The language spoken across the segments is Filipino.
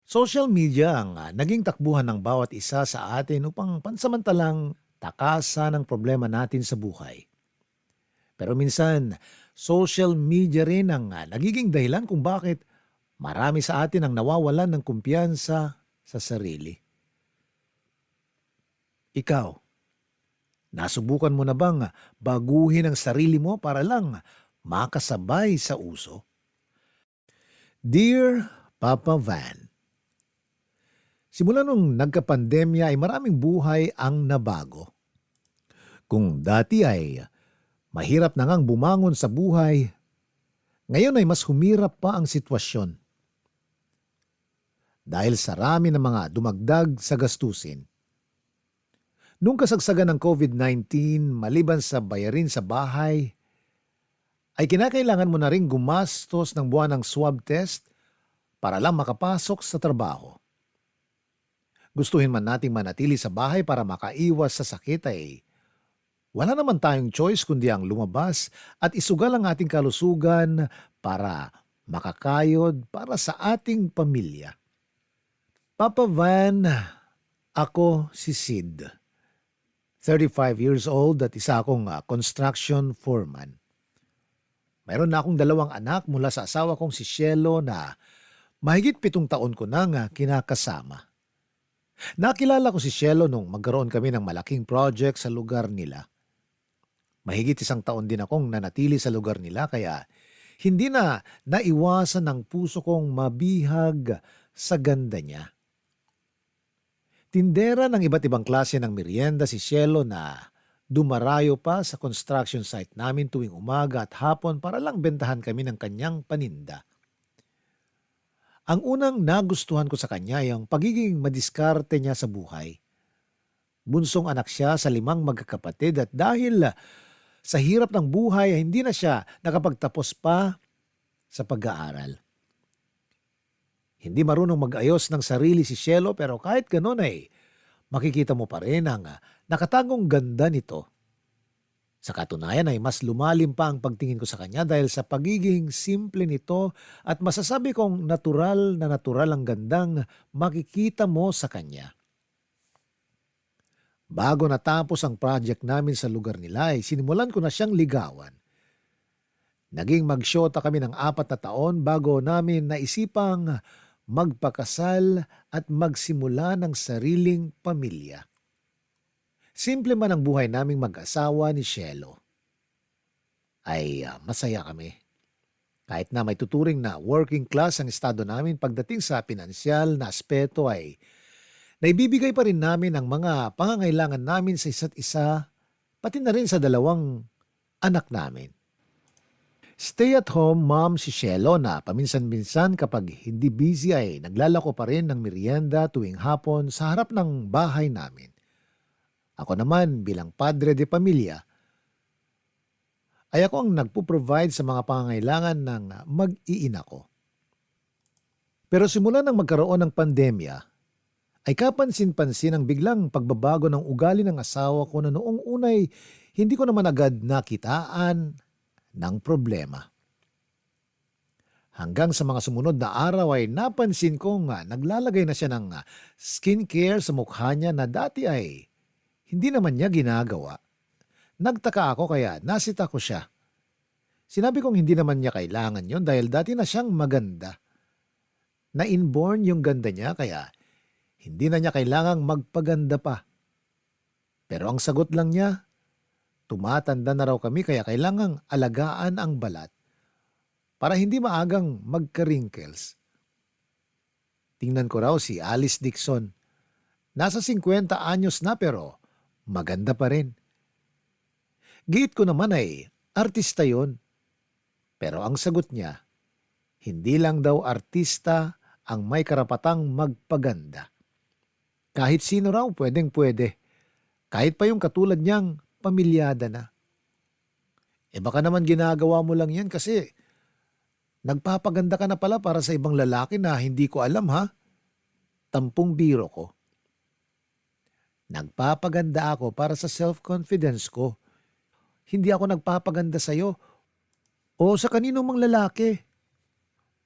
Social media ang naging takbuhan ng bawat isa sa atin upang pansamantalang takasan ang problema natin sa buhay. Pero minsan, social media rin ang nagiging dahilan kung bakit marami sa atin ang nawawalan ng kumpiyansa sa sarili. Ikaw, nasubukan mo na bang baguhin ang sarili mo para lang makasabay sa uso? Dear Papa Van, simula nung nagka-pandemya ay maraming buhay ang nabago. Kung dati ay mahirap na ngang bumangon sa buhay, ngayon ay mas humirap pa ang sitwasyon dahil sa rami ng mga dumagdag sa gastusin. Nung kasagsagan ng COVID-19, maliban sa bayarin sa bahay, ay kinakailangan mo na rin gumastos ng buwan ng swab test para lang makapasok sa trabaho. Gustuhin man nating manatili sa bahay para makaiwas sa sakit ay wala naman tayong choice kundi ang lumabas at isugal ang ating kalusugan para makakayod para sa ating pamilya. Papa Van, ako si Sid. 35 years old at isa akong construction foreman. Mayroon na akong 2 anak mula sa asawa kong si Shelo na mahigit 7 taon ko nang kinakasama. Nakilala ko si Shelo nung magkaroon kami ng malaking project sa lugar nila. Mahigit 1 taon din akong nanatili sa lugar nila kaya hindi na naiwasan ng puso kong mabihag sa ganda niya. Tindera ng iba't ibang klase ng merienda si Shelo na dumarayo pa sa construction site namin tuwing umaga at hapon para lang bentahan kami ng kanyang paninda. Ang unang nagustuhan ko sa kanya ay ang pagiging madiskarte niya sa buhay. Bunsong anak siya sa 5 magkakapatid at dahil sa hirap ng buhay ay hindi na siya nakapagtapos pa sa pag-aaral. Hindi marunong mag-ayos ng sarili si Shelo pero kahit ganun ay makikita mo pa rin ang nakatagong ganda nito. Sa katunayan ay mas lumalim pa ang pagtingin ko sa kanya dahil sa pagiging simple nito at masasabi kong natural na natural ang gandang makikita mo sa kanya. Bago natapos ang project namin sa lugar nila ay sinimulan ko na siyang ligawan. Naging magsyota kami ng 4 na taon bago namin naisipang magpakasal at magsimula ng sariling pamilya. Simple man ang buhay naming mag-asawa ni Shelo, ay masaya kami. Kahit na may tuturing na working class ang estado namin pagdating sa pinansyal na aspeto ay naibibigay pa rin namin ang mga pangangailangan namin sa isa't isa, pati na rin sa 2 anak namin. Stay-at-home mom si Shelo na paminsan-minsan kapag hindi busy ay naglalako pa rin ng merienda tuwing hapon sa harap ng bahay namin. Ako naman bilang padre de pamilya, ay ako ang nagpo-provide sa mga pangangailangan ng mag-iina ko. Pero simula nang magkaroon ng pandemya, ay kapansin-pansin ang biglang pagbabago ng ugali ng asawa ko na noong unay hindi ko naman agad nakitaan ng problema. Hanggang sa mga sumunod na araw ay napansin kong naglalagay na siya ng skincare sa mukha niya na dati ay hindi naman niya ginagawa. Nagtaka ako kaya nasita ko siya. Sinabi kong hindi naman niya kailangan yon dahil dati na siyang maganda. Na-inborn yung ganda niya kaya hindi na niya kailangang magpaganda pa. Pero ang sagot lang niya, tumatanda na raw kami kaya kailangang alagaan ang balat para hindi maagang magka-wrinkles. Tingnan ko raw si Alice Dixon. Nasa 50 anyos na pero maganda pa rin. Giit ko naman ay artista yon. Pero ang sagot niya, hindi lang daw artista ang may karapatang magpaganda. Kahit sino raw pwedeng-pwede. Kahit pa yung katulad niyang pamilyada na. Baka naman ginagawa mo lang yan kasi nagpapaganda ka na pala para sa ibang lalaki na hindi ko alam ha. Tampong biro ko. Nagpapaganda ako para sa self-confidence ko. Hindi ako nagpapaganda sa'yo o sa kanino mang lalaki.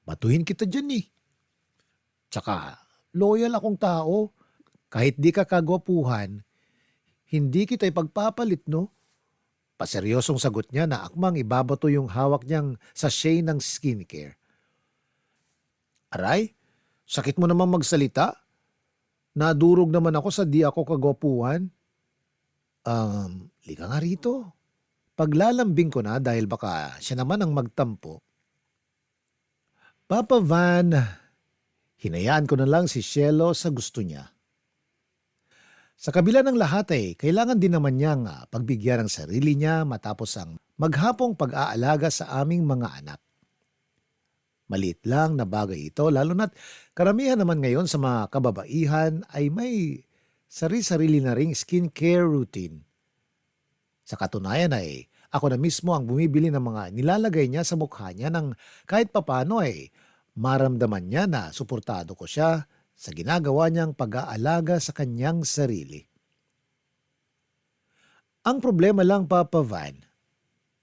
Batuhin kita dyan eh. Tsaka loyal akong tao. Kahit di ka kagwapuhan, hindi kita ipagpapalit, no? Paseryosong sagot niya na akmang ibabato yung hawak niyang sachet ng skincare. Aray, sakit mo namang magsalita. Nadurog naman ako sa di ako kagwapuhan. Lika nga rito. Paglalambing ko na dahil baka siya naman ang magtampo. Papa Van, hinayaan ko na lang si Cielo sa gusto niya. Sa kabila ng lahat kailangan din naman niyang pagbigyan ng sarili niya matapos ang maghapong pag-aalaga sa aming mga anak. Maliit lang na bagay ito lalo na't karamihan naman ngayon sa mga kababaihan ay may sarili-sarili na ring skincare routine. Sa katunayan ako na mismo ang bumibili ng mga nilalagay niya sa mukha niya nang kahit papano maramdaman niya na suportado ko siya sa ginagawa niyang pag-aalaga sa kanyang sarili. Ang problema lang, Papa Van,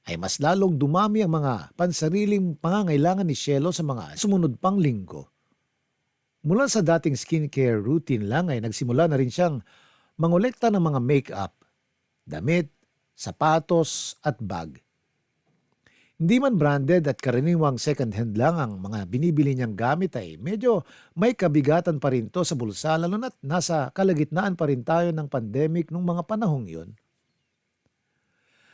ay mas lalong dumami ang mga pansariling pangangailangan ni Cielo sa mga sumunod pang linggo. Mula sa dating skincare routine lang nagsimula na rin siyang mangolekta ng mga make-up, damit, sapatos at bag. Hindi man branded at karaniwang second-hand lang ang mga binibili niyang gamit medyo may kabigatan pa rin to sa bulsa lalo na't nasa kalagitnaan pa rin tayo ng pandemic nung mga panahong yun.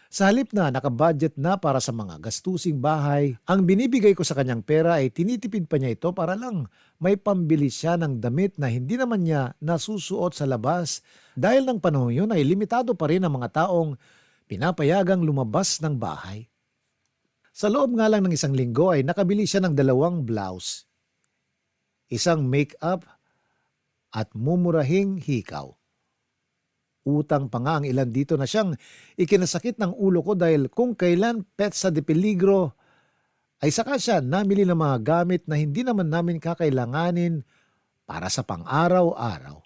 Sa halip na nakabudget na para sa mga gastusing bahay, ang binibigay ko sa kanyang pera tinitipid pa niya ito para lang may pambili siya ng damit na hindi naman niya nasusuot sa labas dahil ng panahong yun limitado pa rin ang mga taong pinapayagang lumabas ng bahay. Sa loob nga lang ng isang linggo nakabili siya ng 2 blouse, isang make-up at mumurahing hikaw. Utang pa nga ang ilan dito na siyang ikinasakit ng ulo ko dahil kung kailan petsa de peligro ay saka siya namili ng mga gamit na hindi naman namin kakailanganin para sa pang-araw-araw.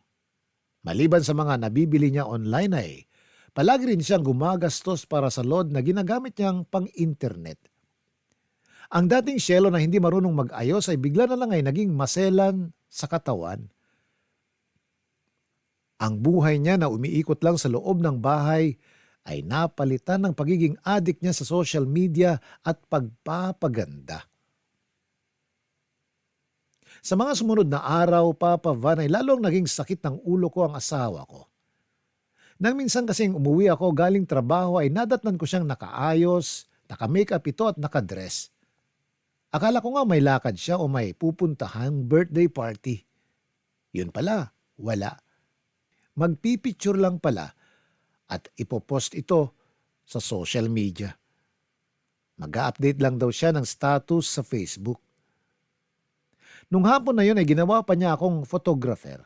Maliban sa mga nabibili niya online palagi rin siyang gumagastos para sa load na ginagamit niyang pang-internet. Ang dating Cielo na hindi marunong mag-ayos bigla na lang naging maselan sa katawan. Ang buhay niya na umiikot lang sa loob ng bahay ay napalitan ng pagiging addict niya sa social media at pagpapaganda. Sa mga sumunod na araw, Papa Van, lalong naging sakit ng ulo ko ang asawa ko. Nang minsan kasing umuwi ako galing trabaho nadatnan ko siyang nakaayos, naka-makeup ito at nakadress. Akala ko nga may lakad siya o may pupuntahang birthday party. Yun pala, wala. Magpipicture lang pala at ipopost ito sa social media. Mag-a-update lang daw siya ng status sa Facebook. Nung hapon na yun ginawa pa niya akong photographer.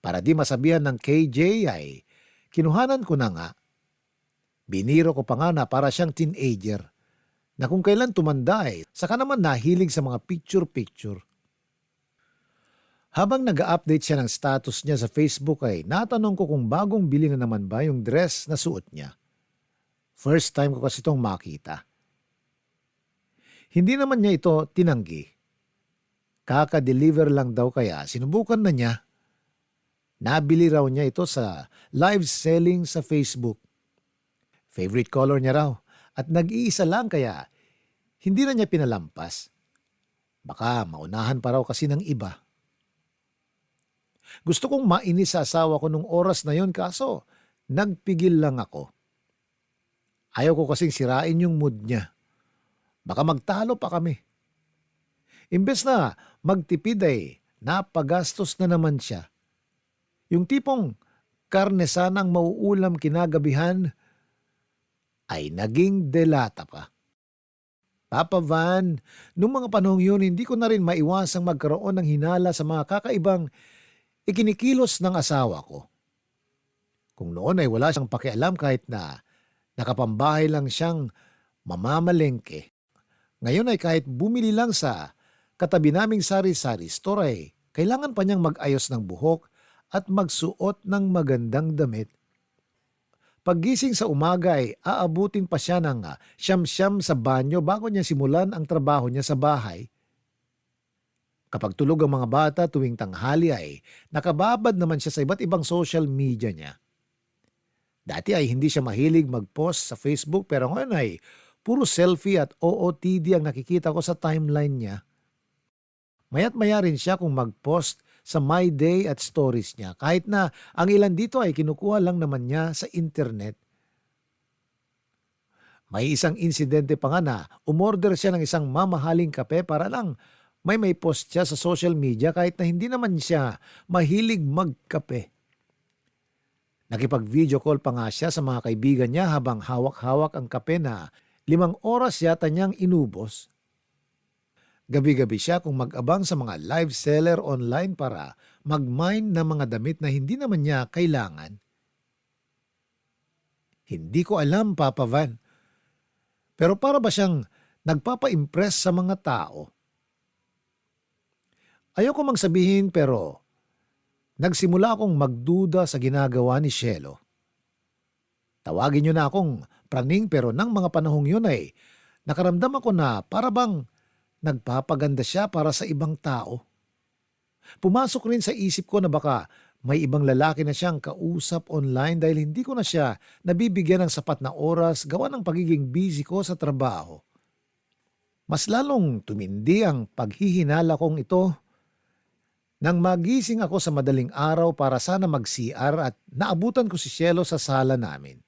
Para di masabihan ng KJ kinuhanan ko na nga. Biniro ko pa nga na para siyang teenager na kung kailan tumanda saka naman nahilig sa mga picture-picture. Habang nag-update siya ng status niya sa Facebook natanong ko kung bagong bili na naman ba yung dress na suot niya. First time ko kasi itong makita. Hindi naman niya ito tinanggi. Kaka-deliver lang daw kaya sinubukan na niya. Nabili raw niya ito sa live selling sa Facebook. Favorite color niya raw. At nag-iisa lang kaya hindi na niya pinalampas. Baka maunahan pa raw kasi ng iba. Gusto kong mainis sa asawa ko nung oras na yon kaso nagpigil lang ako. Ayaw ko kasing sirain yung mood niya. Baka magtalo pa kami. Imbes na magtipid napagastos na naman siya. Yung tipong karne sanang mauulam kinagabihan ay naging delata pa. Papa Van, nung mga panahong yun, hindi ko na rin maiwasang magkaroon ng hinala sa mga kakaibang ikinikilos ng asawa ko. Kung noon wala siyang pakialam kahit na nakapambahay lang siyang mamamalengke. Ngayon kahit bumili lang sa katabi naming sari-sari store kailangan pa niyang mag-ayos ng buhok at magsuot ng magandang damit. Paggising sa umaga aabutin pa siya ng siyam-siyam sa banyo bago niya simulan ang trabaho niya sa bahay. Kapag tulog ang mga bata tuwing tanghali ay nakababad naman siya sa iba't ibang social media niya. Dati ay hindi siya mahilig mag-post sa Facebook pero ngayon ay puro selfie at OOTD ang nakikita ko sa timeline niya. Maya't maya rin siya kung mag-post sa My Day at stories niya kahit na ang ilan dito ay kinukuha lang naman niya sa internet. May isang insidente pa nga na umorder siya ng isang mamahaling kape para lang may post siya sa social media kahit na hindi naman siya mahilig magkape. Nakipag-video call pa nga siya sa mga kaibigan niya habang hawak-hawak ang kape na 5 oras yata niyang inubos. Gabi-gabi siya kung mag-abang sa mga live seller online para mag-mine ng mga damit na hindi naman niya kailangan. Hindi ko alam, Papa Van. Pero para ba siyang nagpapa-impress sa mga tao? Ayoko mang sabihin pero nagsimula akong magduda sa ginagawa ni Shelo. Tawagin niyo na akong praning pero nang mga panahong yun ay nakaramdam ako na para bang nagpapaganda siya para sa ibang tao. Pumasok rin sa isip ko na baka may ibang lalaki na siyang kausap online dahil hindi ko na siya nabibigyan ng sapat na oras gawa ng pagiging busy ko sa trabaho. Mas lalong tumindi ang paghihinala kong ito nang magising ako sa madaling araw para sana mag-CR at naabutan ko si Cielo sa sala namin.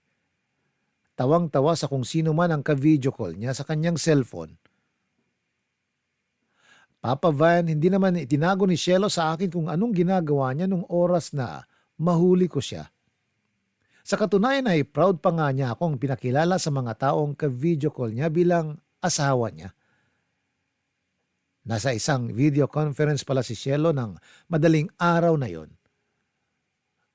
Tawang-tawa sa kung sino man ang ka-video call niya sa kanyang cellphone. Papa Van, hindi naman itinago ni Cielo sa akin kung anong ginagawa niya nung oras na mahuli ko siya. Sa katunayan ay proud pa nga niya akong pinakilala sa mga taong ka-video call niya bilang asawa niya. Nasa isang video conference pala si Cielo ng madaling araw na yon.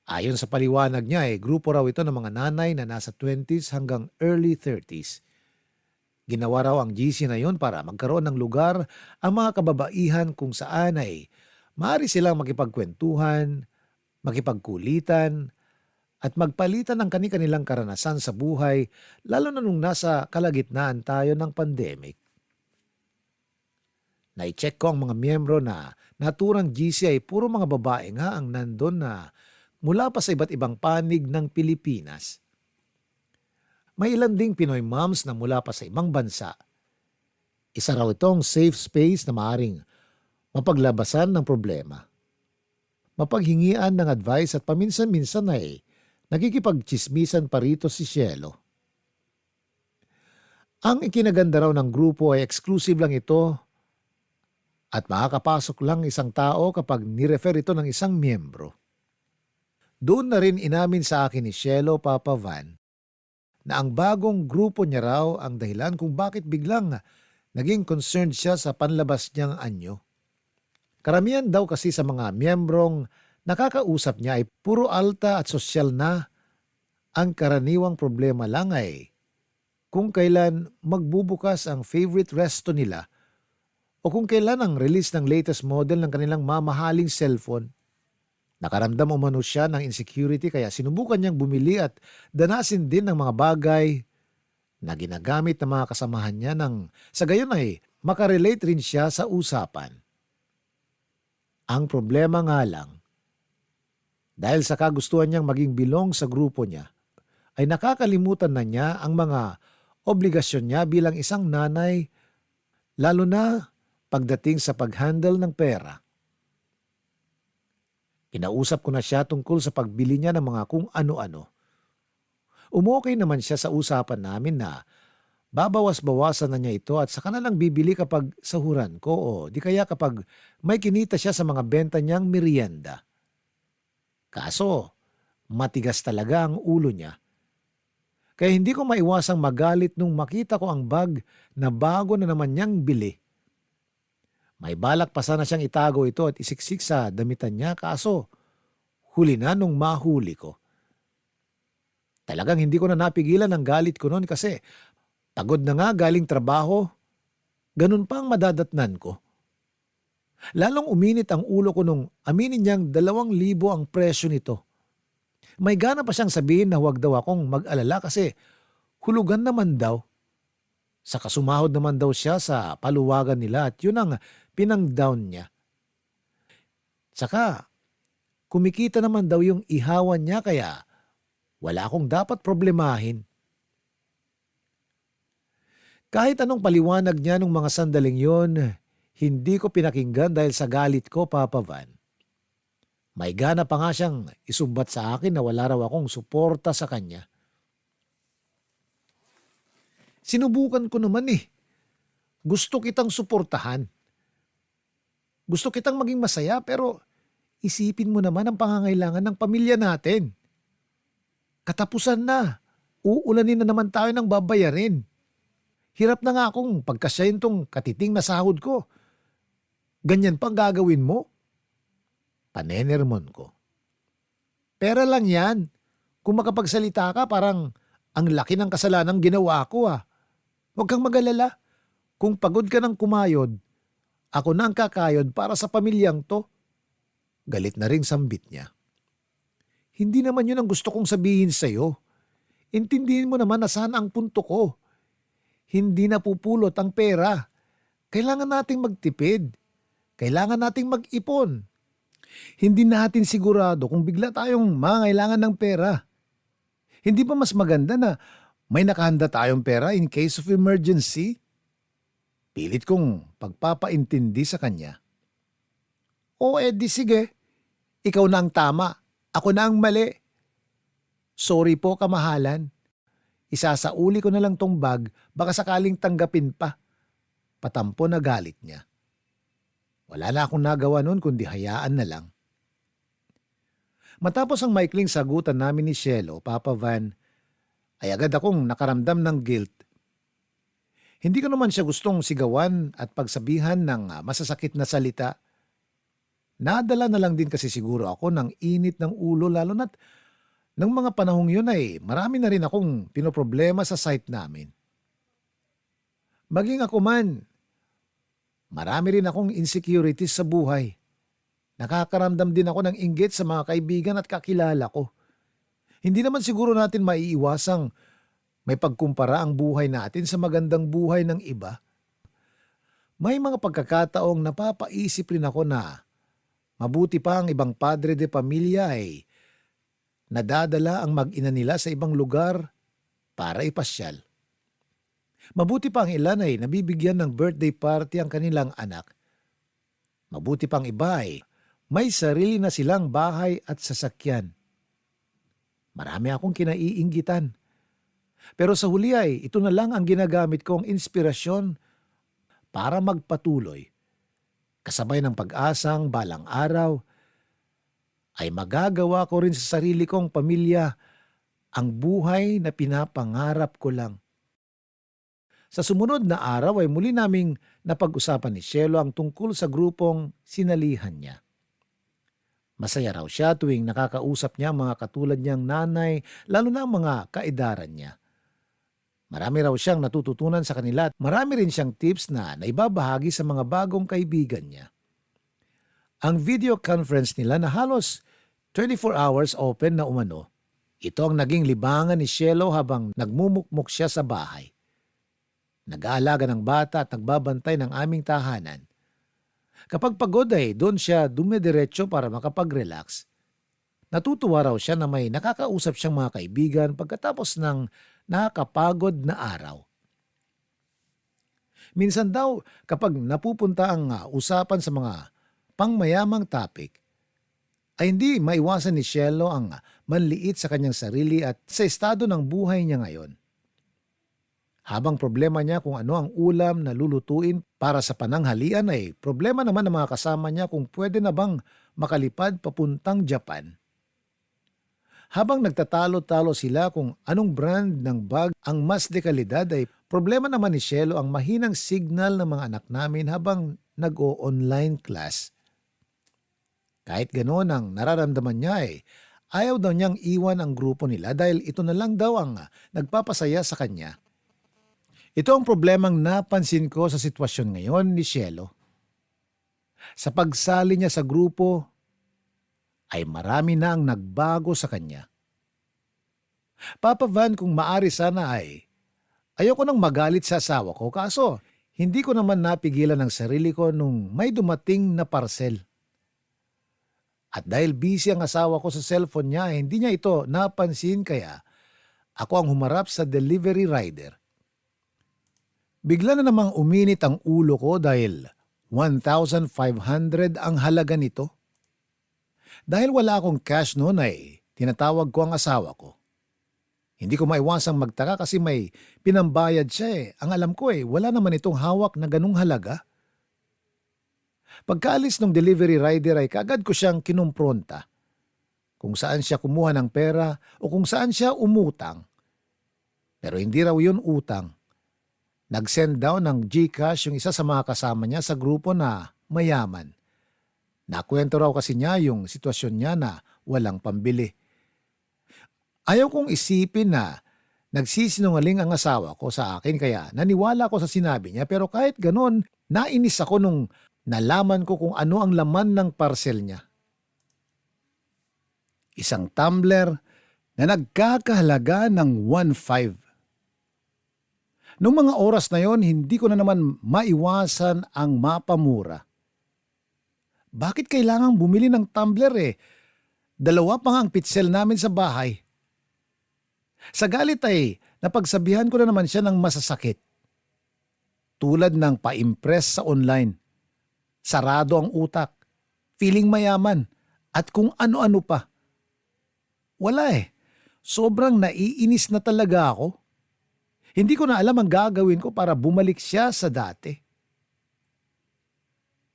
Ayon sa paliwanag niya grupo raw ito ng mga nanay na nasa 20s hanggang early 30s. Ginawa raw ang GC na yon para magkaroon ng lugar ang mga kababaihan kung saan ay maaari silang makipagkwentuhan, makipagkulitan, at magpalitan ng kani-kanilang karanasan sa buhay lalo na nung nasa kalagitnaan tayo ng pandemic. Na-check ko ang mga miyembro na naturang GC ay puro mga babae nga ang nandun na mula pa sa iba't ibang panig ng Pilipinas. May ilan ding Pinoy moms na mula pa sa ibang bansa. Isa raw itong safe space na maaring mapaglabasan ng problema. Mapaghingian ng advice at paminsan-minsan ay nakikipagchismisan pa rito si Cielo. Ang ikinaganda raw ng grupo ay exclusive lang ito at makakapasok lang isang tao kapag nirefer ito ng isang miyembro. Doon na rin inamin sa akin ni Cielo, Papa Van, na ang bagong grupo niya raw ang dahilan kung bakit biglang naging concerned siya sa panlabas niyang anyo. Karamihan daw kasi sa mga miyembrong nakakausap niya ay puro alta at sosyal na. Ang karaniwang problema lang ay kung kailan magbubukas ang favorite resto nila o kung kailan ang release ng latest model ng kanilang mamahaling cellphone. Nakaramdam umano siya ng insecurity kaya sinubukan niyang bumili at danasin din ng mga bagay na ginagamit ng mga kasamahan niya nang sa gayon ay makarelate rin siya sa usapan. Ang problema nga lang, dahil sa kagustuhan niyang maging bilong sa grupo niya, ay nakakalimutan na niya ang mga obligasyon niya bilang isang nanay, lalo na pagdating sa pag-handle ng pera. Kinausap ko na siya tungkol sa pagbili niya ng mga kung ano-ano. Umokay naman siya sa usapan namin na babawas-bawasan na niya ito at saka na lang bibili kapag sahuran ko o di kaya kapag may kinita siya sa mga benta niyang merienda. Kaso, matigas talaga ang ulo niya. Kaya hindi ko maiwasang magalit nung makita ko ang bag na bago na naman niyang bili. May balak pa sana siyang itago ito at isiksik sa damitan niya kaso huli na nung mahuli ko. Talagang hindi ko na napigilan ang galit ko noon kasi pagod na nga galing trabaho, ganun pa ang madadatnan ko. Lalong uminit ang ulo ko nung aminin niyang 2,000 ang presyo nito. May gana pa siyang sabihin na huwag daw akong mag-alala kasi hulugan naman daw. Saka sumahod naman daw siya sa paluwagan nila at yun ang pinang-down niya. Tsaka, kumikita naman daw yung ihawan niya kaya wala akong dapat problemahin. Kahit anong paliwanag niya nung mga sandaling yon, hindi ko pinakinggan dahil sa galit ko, Papa Van. May gana pa nga siyang isumbat sa akin na wala raw akong suporta sa kanya. Sinubukan ko naman eh. Gusto kitang suportahan. Gusto kitang maging masaya pero isipin mo naman ang pangangailangan ng pamilya natin. Katapusan na. Uulanin na naman tayo ng babayarin. Hirap na nga akong pagkasyahin tong katiting na sahod ko. Ganyan pang gagawin mo? Panenermon ko. Pera lang yan. Kung makapagsalita ka parang ang laki ng kasalanang ginawa ko ah. Huwag kang mag-alala. Kung pagod ka ng kumayod, ako na ang kakayod para sa pamilyang to. Galit na ring sambit niya. Hindi naman yun ang gusto kong sabihin sa'yo. Intindihin mo naman na saan ang punto ko. Hindi na pupulot ang pera. Kailangan nating magtipid. Kailangan nating mag-ipon. Hindi natin sigurado kung bigla tayong mangailangan ng pera. Hindi ba mas maganda na may nakahanda tayong pera in case of emergency? Pilit kong pagpapaintindi sa kanya. O di sige. Ikaw na ang tama. Ako na ang mali. Sorry po, kamahalan. Isasauli ko na lang tong bag, baka sakaling tanggapin pa. Patampo na galit niya. Wala na akong nagawa nun kundi hayaan na lang. Matapos ang maikling sagutan namin ni Cielo, Papa Van, ay agad akong nakaramdam ng guilt. Hindi ko naman siya gustong sigawan at pagsabihan ng masasakit na salita. Nadala na lang din kasi siguro ako ng init ng ulo lalo na't nang mga panahong yun ay marami na rin akong pinoproblema sa site namin. Maging ako man, marami rin akong insecurities sa buhay. Nakakaramdam din ako ng inggit sa mga kaibigan at kakilala ko. Hindi naman siguro natin maiiwasang may pagkumpara ang buhay natin sa magandang buhay ng iba. May mga pagkakataong napapaisip rin ako na mabuti pa ang ibang padre de pamilya ay nadadala ang mag-ina nila sa ibang lugar para ipasyal. Mabuti pa ang ilan ay nabibigyan ng birthday party ang kanilang anak. Mabuti pang iba ay may sarili na silang bahay at sasakyan. Marami akong kinaiinggitan. Pero sa huli ay ito na lang ang ginagamit kong inspirasyon para magpatuloy. Kasabay ng pag-asang balang araw ay magagawa ko rin sa sarili kong pamilya ang buhay na pinapangarap ko lang. Sa sumunod na araw ay muli naming napag-usapan ni Cielo ang tungkol sa grupong sinalihan niya. Masaya raw siya tuwing nakakausap niya mga katulad niyang nanay, lalo na ang mga kaedaran niya. Marami raw siyang natututunan sa kanila at marami rin siyang tips na naibabahagi sa mga bagong kaibigan niya. Ang video conference nila na halos 24 hours open na umano, ito ang naging libangan ni Cielo habang nagmumukmuk siya sa bahay. Nag-aalaga ng bata at nagbabantay ng aming tahanan. Kapag pagod ay doon siya dumidiretso para makapag-relax. Natutuwa raw siya na may nakakausap siyang mga kaibigan pagkatapos ng nakakapagod na araw. Minsan daw kapag napupunta ang usapan sa mga pangmayamang topic, ay hindi maiwasan ni Cielo ang manliit sa kanyang sarili at sa estado ng buhay niya ngayon. Habang problema niya kung ano ang ulam na lulutuin para sa pananghalian ay problema naman ng mga kasama niya kung pwede na bang makalipad papuntang Japan. Habang nagtatalo-talo sila kung anong brand ng bag ang mas dekalidad ay problema naman ni Cielo ang mahinang signal ng mga anak namin habang nag-o-online class. Kahit ganoon ang nararamdaman niya ay ayaw daw niyang iwan ang grupo nila dahil ito na lang daw ang nagpapasaya sa kanya. Ito ang problemang napansin ko sa sitwasyon ngayon ni Cielo. Sa pagsali niya sa grupo, ay marami na ang nagbago sa kanya. Papa Van, kung maari sana ay ayoko nang magalit sa asawa ko kaso hindi ko naman napigilan ang sarili ko nung may dumating na parcel. At dahil busy ang asawa ko sa cellphone niya, hindi niya ito napansin kaya ako ang humarap sa delivery rider. Bigla na namang uminit ang ulo ko dahil 1,500 ang halaga nito. Dahil wala akong cash noon ay tinatawag ko ang asawa ko. Hindi ko maiwasang magtaka kasi may pinambayad siya eh. Ang alam ko wala naman itong hawak na ganung halaga. Pagkaalis ng delivery rider ay kaagad ko siyang kinumpronta. Kung saan siya kumuha ng pera o kung saan siya umutang. Pero hindi raw yun utang. Nag-send daw ng GCash yung isa sa mga kasama niya sa grupo na mayaman. Nakwento raw kasi niya yung sitwasyon niya na walang pambili. Ayaw kong isipin na nagsisinungaling ang asawa ko sa akin kaya naniwala ko sa sinabi niya pero kahit ganon, nainis ako nung nalaman ko kung ano ang laman ng parcel niya. Isang tumbler na nagkakahalaga ng 1,500. Noong mga oras na yon, hindi ko na naman maiwasan ang mapamura. Bakit kailangang bumili ng tumbler Dalawa pa nga ang pitsel namin sa bahay. Sa galit ay napagsabihan ko na naman siya ng masasakit. Tulad ng pa-impress sa online. Sarado ang utak, feeling mayaman, at kung ano-ano pa. Wala sobrang naiinis na talaga ako. Hindi ko na alam ang gagawin ko para bumalik siya sa dati.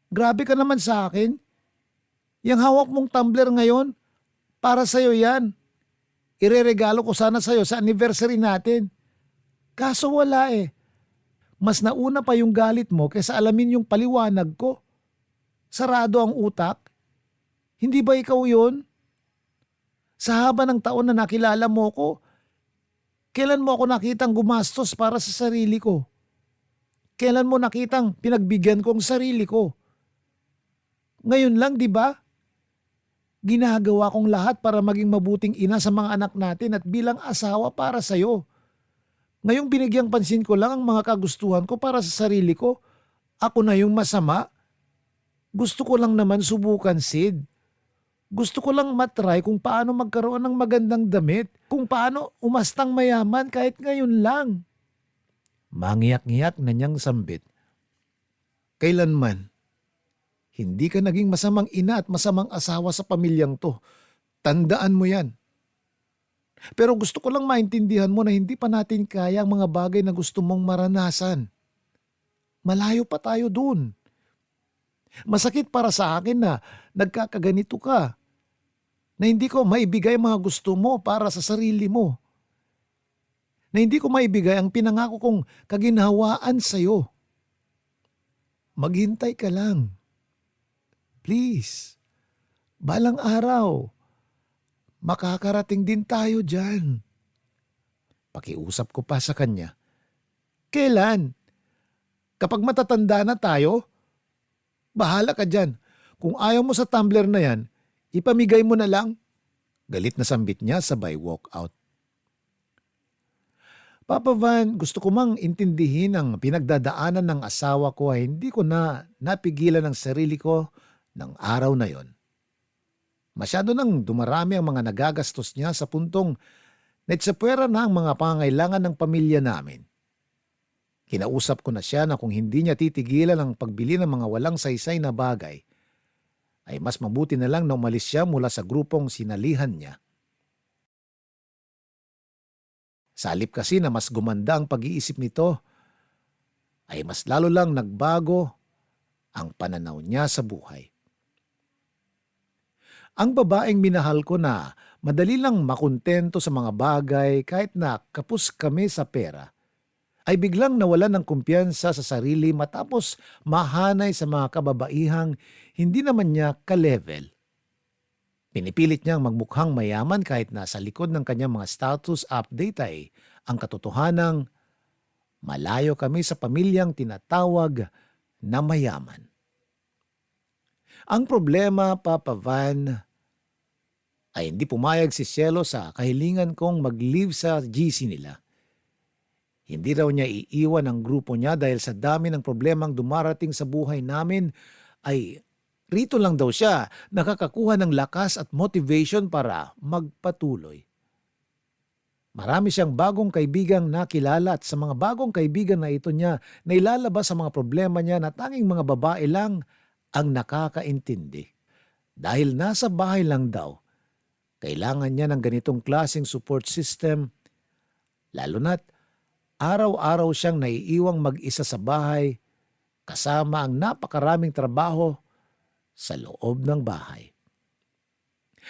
Grabe ka naman sa akin. Yang hawak mong tumbler ngayon, para sa'yo yan. Ireregalo ko sana sa'yo sa anniversary natin. Kaso wala Mas nauna pa yung galit mo kaysa alamin yung paliwanag ko. Sarado ang utak. Hindi ba ikaw yun? Sa haba ng taon na nakilala mo ko, kailan mo ako nakitang gumastos para sa sarili ko? Kailan mo nakitang pinagbigyan ko ang sarili ko? Ngayon lang, di ba? Ginagawa kong lahat para maging mabuting ina sa mga anak natin at bilang asawa para sa'yo. Ngayong binigyang pansin ko lang ang mga kagustuhan ko para sa sarili ko. Ako na yung masama. Gusto ko lang naman subukan, Sid. Gusto ko lang matry kung paano magkaroon ng magandang damit, kung paano umastang mayaman kahit ngayon lang. Mangiyak-ngiyak na niyang sambit. Kailanman, hindi ka naging masamang ina at masamang asawa sa pamilyang to. Tandaan mo yan. Pero gusto ko lang maintindihan mo na hindi pa natin kaya ang mga bagay na gusto mong maranasan. Malayo pa tayo dun. Masakit para sa akin na nagkakaganito ka. Na hindi ko maibigay mga gusto mo para sa sarili mo. Na hindi ko maibigay ang pinangako kong kaginhawaan sa'yo. Maghintay ka lang. Please. Balang araw. Makakarating din tayo dyan. Pakiusap ko pa sa kanya. Kailan? Kapag matatanda na tayo? Bahala ka dyan. Kung ayaw mo sa tumbler na yan, ipamigay mo na lang. Galit na sambit niya sabay walk out. Papa Van, gusto ko mang intindihin ang pinagdadaanan ng asawa ko ay hindi ko na napigilan ang sarili ko ng araw na yon. Masyado nang dumarami ang mga nagagastos niya sa puntong netsapwera na ang mga pangailangan ng pamilya namin. Kinausap ko na siya na kung hindi niya titigilan ang pagbili ng mga walang saysay na bagay, ay mas mabuti na lang na umalis siya mula sa grupong sinalihan niya. Sa halip kasi na mas gumanda ang pag-iisip nito, ay mas lalo lang nagbago ang pananaw niya sa buhay. Ang babaeng minahal ko na madali lang makontento sa mga bagay kahit na kapos kami sa pera, ay biglang nawalan ng kumpiyansa sa sarili matapos mahanay sa mga kababaihang hindi naman niya ka-level. Pinipilit niyang magmukhang mayaman kahit na sa likod ng kanyang mga status update ay ang katotohanang malayo kami sa pamilyang tinatawag na mayaman. Ang problema, Papa Van, ay hindi pumayag si Cielo sa kahilingan kong mag-leave sa GC nila. Hindi raw niya iiwan ang grupo niya dahil sa dami ng problemang dumarating sa buhay namin ay Rito lang daw siya nakakakuha ng lakas at motivation para magpatuloy. Marami siyang bagong kaibigang nakilala at sa mga bagong kaibigan na ito niya nailalabas sa mga problema niya na tanging mga babae lang ang nakakaintindi. Dahil nasa bahay lang daw, kailangan niya ng ganitong klaseng support system, lalo na't araw-araw siyang naiiwang mag-isa sa bahay kasama ang napakaraming trabaho sa loob ng bahay.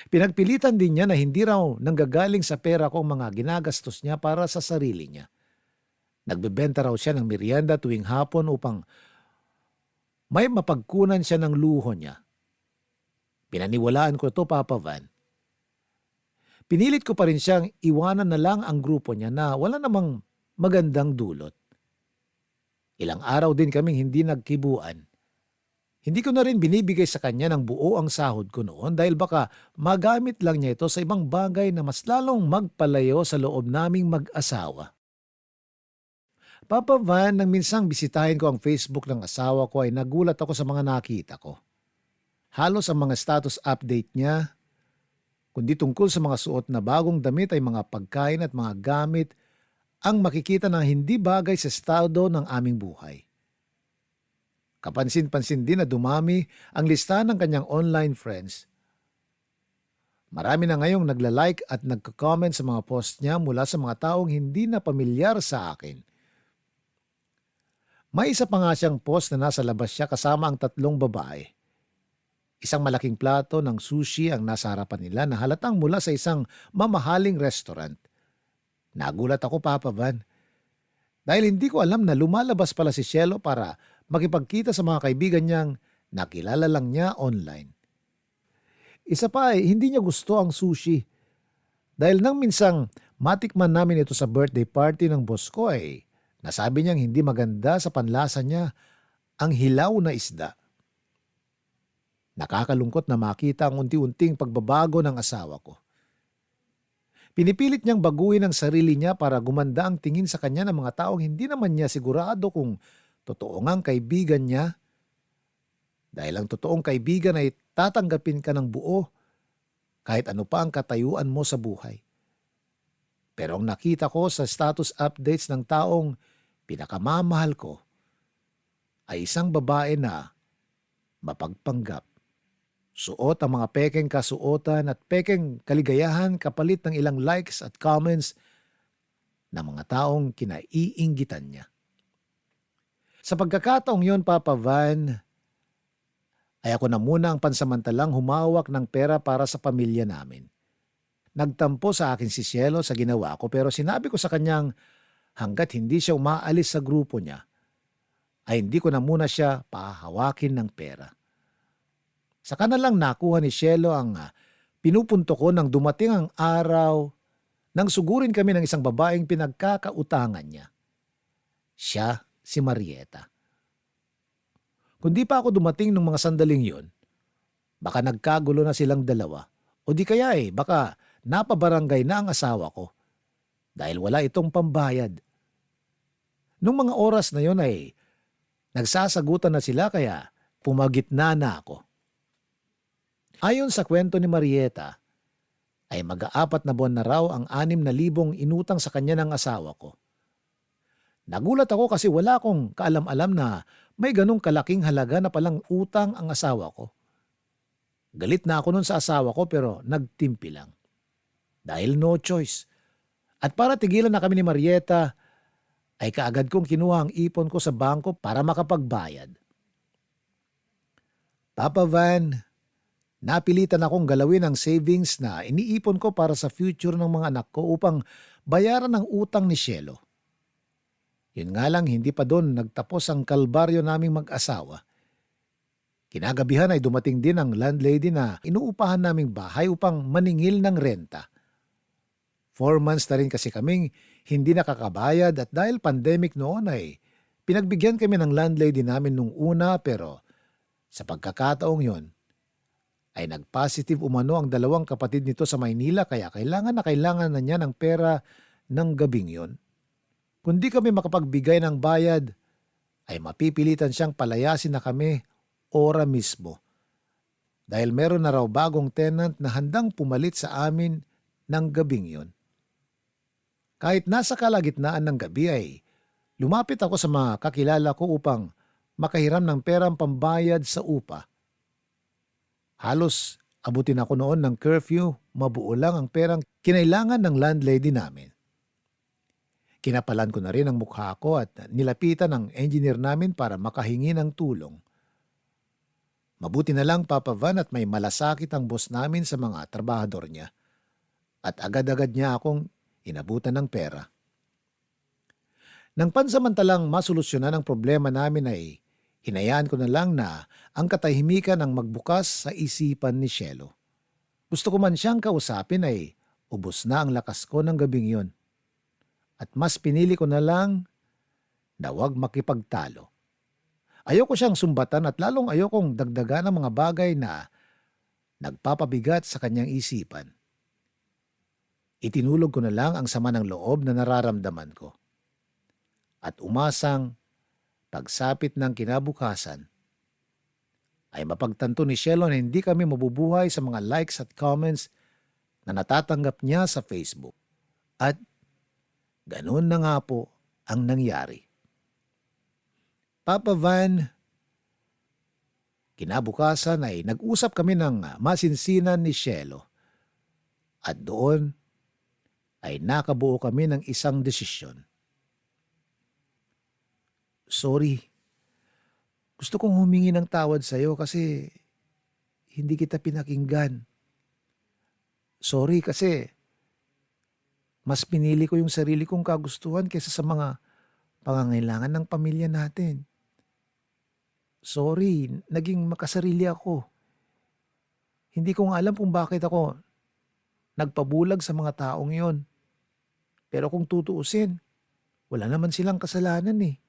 Pinagpilitan din niya na hindi raw nanggagaling sa pera ko ang mga ginagastos niya para sa sarili niya. Nagbebenta raw siya ng merienda tuwing hapon upang may mapagkunan siya ng luho niya. Pinaniwalaan ko ito, Papa Van. Pinilit ko pa rin siyang iwanan na lang ang grupo niya na wala namang magandang dulot. Ilang araw din kaming hindi nagkibuan. Hindi ko na rin binibigay sa kanya ng buo ang sahod ko noon dahil baka magamit lang niya ito sa ibang bagay na mas lalong magpalayo sa loob naming mag-asawa. Papa Van, nang minsang bisitahin ko ang Facebook ng asawa ko ay nagulat ako sa mga nakita ko. Halos ang mga status update niya, kundi tungkol sa mga suot na bagong damit ay mga pagkain at mga gamit ang makikita na hindi bagay sa estado ng aming buhay. Kapansin-pansin din na dumami ang listahan ng kanyang online friends. Marami na ngayong nagla-like at nagko-comment sa mga post niya mula sa mga taong hindi na pamilyar sa akin. May isa pa nga siyang post na nasa labas siya kasama ang 3 babae. Isang malaking plato ng sushi ang nasa harapan nila na halatang mula sa isang mamahaling restaurant. Nagulat ako, Papa Van, dahil hindi ko alam na lumalabas pala si Cielo para makipagkita sa mga kaibigan niyang nakilala lang niya online. Isa pa ay hindi niya gusto ang sushi. Dahil nang minsang matikman namin ito sa birthday party ng boss ko ay nasabi niyang hindi maganda sa panlasa niya ang hilaw na isda. Nakakalungkot na makita ang unti-unting pagbabago ng asawa ko. Pinipilit niyang baguhin ang sarili niya para gumanda ang tingin sa kanya ng mga taong hindi naman niya sigurado kung totoo ngang kaibigan niya. Dahil ang totoong kaibigan ay tatanggapin ka ng buo kahit ano pa ang katayuan mo sa buhay. Pero ang nakita ko sa status updates ng taong pinakamamahal ko ay isang babae na mapagpanggap. Suot ang mga pekeng kasuotan at pekeng kaligayahan kapalit ng ilang likes at comments ng mga taong kinaiinggitan niya. Sa pagkakataong yon, Papa Van, ay ako na muna ang pansamantalang humawak ng pera para sa pamilya namin. Nagtampo sa akin si Cielo sa ginawa ko pero sinabi ko sa kanyang hanggat hindi siya umaalis sa grupo niya, ay hindi ko na muna siya pahawakin ng pera. Saka na lang nakuha ni Cielo ang pinupunto ko nang dumating ang araw nang sugurin kami ng isang babaeng pinagkakautangan niya. Siya si Marieta. Kung di pa ako dumating ng mga sandaling yon, baka nagkagulo na silang dalawa o di kaya baka napabarangay na ang asawa ko dahil wala itong pambayad. Nung mga oras na yon ay nagsasagutan na sila kaya pumagitna na ako. Ayon sa kwento ni Marieta, ay mag-4 na buwan na raw ang 6,000 inutang sa kanya ng asawa ko. Nagulat ako kasi wala akong kaalam-alam na may ganong kalaking halaga na palang utang ang asawa ko. Galit na ako nun sa asawa ko pero nagtimpi lang. Dahil no choice. At para tigilan na kami ni Marieta, ay kaagad kong kinuha ang ipon ko sa bangko para makapagbayad. Papa Van, napilitan akong galawin ang savings na iniipon ko para sa future ng mga anak ko upang bayaran ang utang ni Cielo. Yun nga lang, hindi pa doon nagtapos ang kalbaryo naming mag-asawa. Kinagabihan ay dumating din ang landlady na inuupahan naming bahay upang maningil ng renta. 4 months na rin kasi kaming hindi nakakabayad at dahil pandemic noon ay pinagbigyan kami ng landlady namin nung una pero sa pagkakataong yon, ay nag-positive umano ang 2 kapatid nito sa Maynila kaya kailangan na niya ng pera ng gabing yon. Kung di kami makapagbigay ng bayad, ay mapipilitan siyang palayasin na kami ora mismo dahil meron na raw bagong tenant na handang pumalit sa amin ng gabing yon. Kahit nasa kalagitnaan ng gabi ay lumapit ako sa mga kakilala ko upang makahiram ng perang pambayad sa upa. Halos abutin ako noon ng curfew, mabuo lang ang perang kinailangan ng landlady namin. Kinapalan ko na rin ang mukha ko at nilapitan ng engineer namin para makahingi ng tulong. Mabuti na lang Papa Van at may malasakit ang boss namin sa mga trabahador niya at agad-agad niya akong inabutan ng pera. Nang pansamantalang masolusyonan ang problema namin ay hinayaan ko na lang na ang katahimikan ang magbukas sa isipan ni Shelo. Gusto ko man siyang kausapin ay ubos na ang lakas ko ng gabing yon. At mas pinili ko na lang na huwag makipagtalo. Ayoko siyang sumbatan at lalong ayokong dagdagan ng mga bagay na nagpapabigat sa kanyang isipan. Itinulog ko na lang ang sama ng loob na nararamdaman ko. At umasang pagsapit ng kinabukasan ay mapagtanto ni Shelo na hindi kami mabubuhay sa mga likes at comments na natatanggap niya sa Facebook. At ganoon na nga po ang nangyari. Papa Van, kinabukasan ay nag-usap kami ng masinsinan ni Shelo. At doon ay nakabuo kami ng isang desisyon. Sorry, gusto kong humingi ng tawad sa iyo kasi hindi kita pinakinggan. Sorry kasi mas pinili ko yung sarili kong kagustuhan kaysa sa mga pangangailangan ng pamilya natin. Sorry, naging makasarili ako. Hindi ko nga alam kung bakit ako nagpabulag sa mga taong yon. Pero kung tutuusin, wala naman silang kasalanan eh.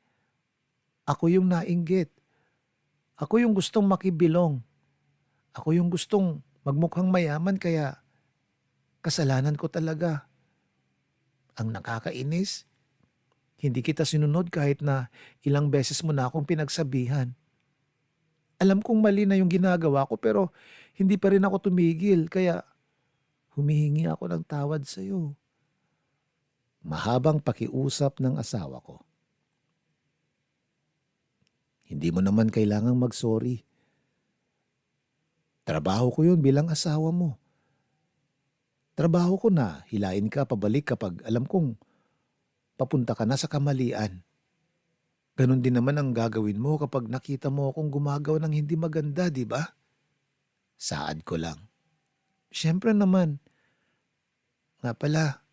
Ako yung nainggit. Ako yung gustong makibilong. Ako yung gustong magmukhang mayaman kaya kasalanan ko talaga. Ang nakakainis, hindi kita sinunod kahit na ilang beses mo na akong pinagsabihan. Alam kong mali na yung ginagawa ko pero hindi pa rin ako tumigil kaya humihingi ako ng tawad sa iyo. Mahabang pakiusap ng asawa ko. Hindi mo naman kailangang mag-sorry. Trabaho ko yun bilang asawa mo. Trabaho ko na hilain ka pabalik kapag alam kong papunta ka na sa kamalian. Ganon din naman ang gagawin mo kapag nakita mo akong gumagawa ng hindi maganda, di ba? Saad ko lang. Siyempre naman. Nga pala,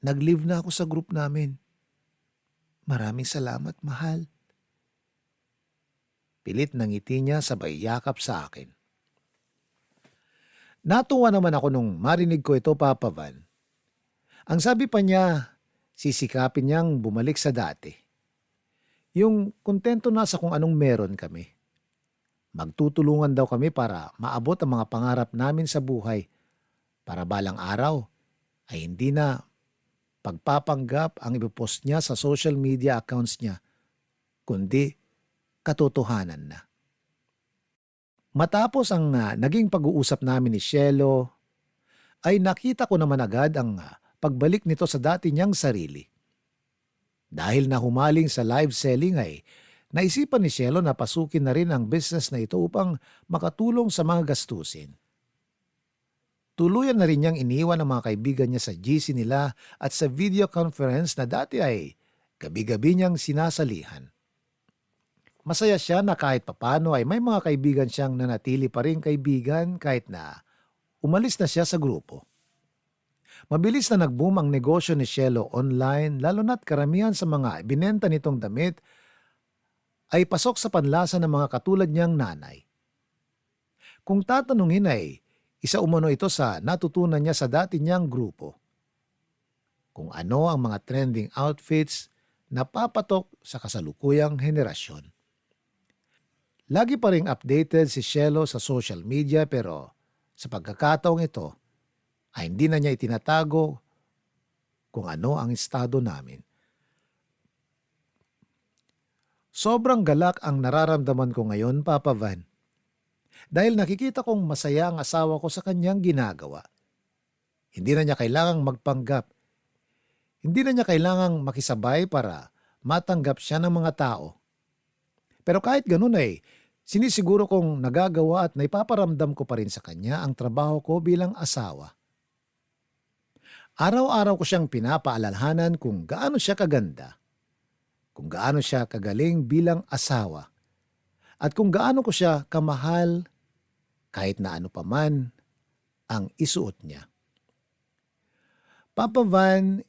nag-leave na ako sa group namin. Maraming salamat, mahal. Pilit ng ngiti niya sabay yakap sa akin. Natuwa naman ako nung marinig ko ito, Papa Van. Ang sabi pa niya, sisikapin niyang bumalik sa dati. Yung kontento na sa kung anong meron kami. Magtutulungan daw kami para maabot ang mga pangarap namin sa buhay para balang araw ay hindi na pagpapanggap ang ipopost niya sa social media accounts niya, kundi katotohanan na. Matapos ang naging pag-uusap namin ni Shelo, ay nakita ko naman agad ang pagbalik nito sa dati niyang sarili. Dahil na humaling sa live selling ay naisipan ni Shelo na pasukin na rin ang business na ito upang makatulong sa mga gastusin. Tuluyan na rin niyang iniwan ang mga kaibigan niya sa GC nila at sa video conference na dati ay gabi-gabi niyang sinasalihan. Masaya siya na kahit papano ay may mga kaibigan siyang nanatili pa rin kaibigan kahit na umalis na siya sa grupo. Mabilis na nag-boom ang negosyo ni Shelo online lalo na't karamihan sa mga binenta nitong damit ay pasok sa panlasa ng mga katulad niyang nanay. Kung tatanungin ay isa umano ito sa natutunan niya sa dati niyang grupo. Kung ano ang mga trending outfits na papatok sa kasalukuyang henerasyon. Lagi pa ring updated si Shelo sa social media pero sa pagkakataong ito ay hindi na niya itinatago kung ano ang estado namin. Sobrang galak ang nararamdaman ko ngayon, Papa Van. dahil nakikita kong masaya ang asawa ko sa kanyang ginagawa. Hindi na niya kailangang magpanggap. Hindi na niya kailangang makisabay para matanggap siya ng mga tao. Pero kahit ganun ay, sinisiguro kong nagagawa at naipaparamdam ko pa rin sa kanya ang trabaho ko bilang asawa. Araw-araw ko siyang pinapaalalahanan kung gaano siya kaganda, kung gaano siya kagaling bilang asawa, at kung gaano ko siya kamahal kahit na ano pa man ang isuot niya. Papa Van,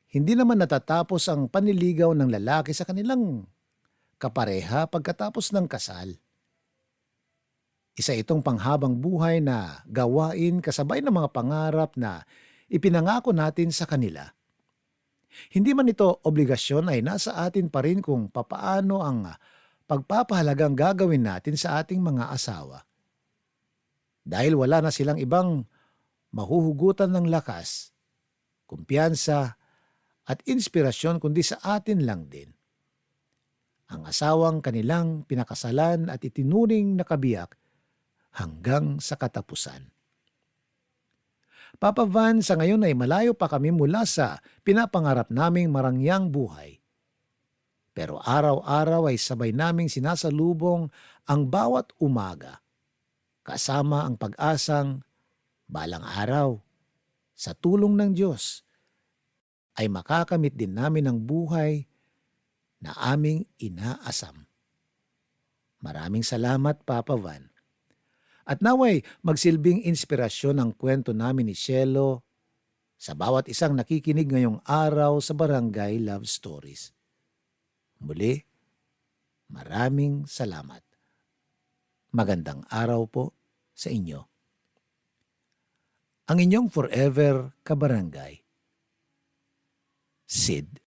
hindi naman natatapos ang panliligaw ng lalaki sa kanilang kapareha pagkatapos ng kasal. Isa itong panghabang buhay na gawain kasabay ng mga pangarap na ipinangako natin sa kanila. Hindi man ito obligasyon ay nasa atin pa rin kung papaano ang pagpapahalagang gagawin natin sa ating mga asawa. Dahil wala na silang ibang mahuhugutan ng lakas, kumpiyansa at inspirasyon kundi sa atin lang din. Ang asawang kanilang pinakasalan at itinuring na kabiyak hanggang sa katapusan. Papa Van, sa ngayon ay malayo pa kami mula sa pinapangarap naming marangyang buhay. Pero araw-araw ay sabay naming sinasalubong ang bawat umaga, kasama ang pag-asang balang araw, sa tulong ng Diyos, ay makakamit din namin ang buhay na aming inaasam. Maraming salamat, Papa Van. At naway magsilbing inspirasyon ang kwento namin ni Cielo sa bawat isang nakikinig ngayong araw sa Barangay Love Stories. Muli, maraming salamat. Magandang araw po sa inyo. Ang inyong forever kabarangay, Sid.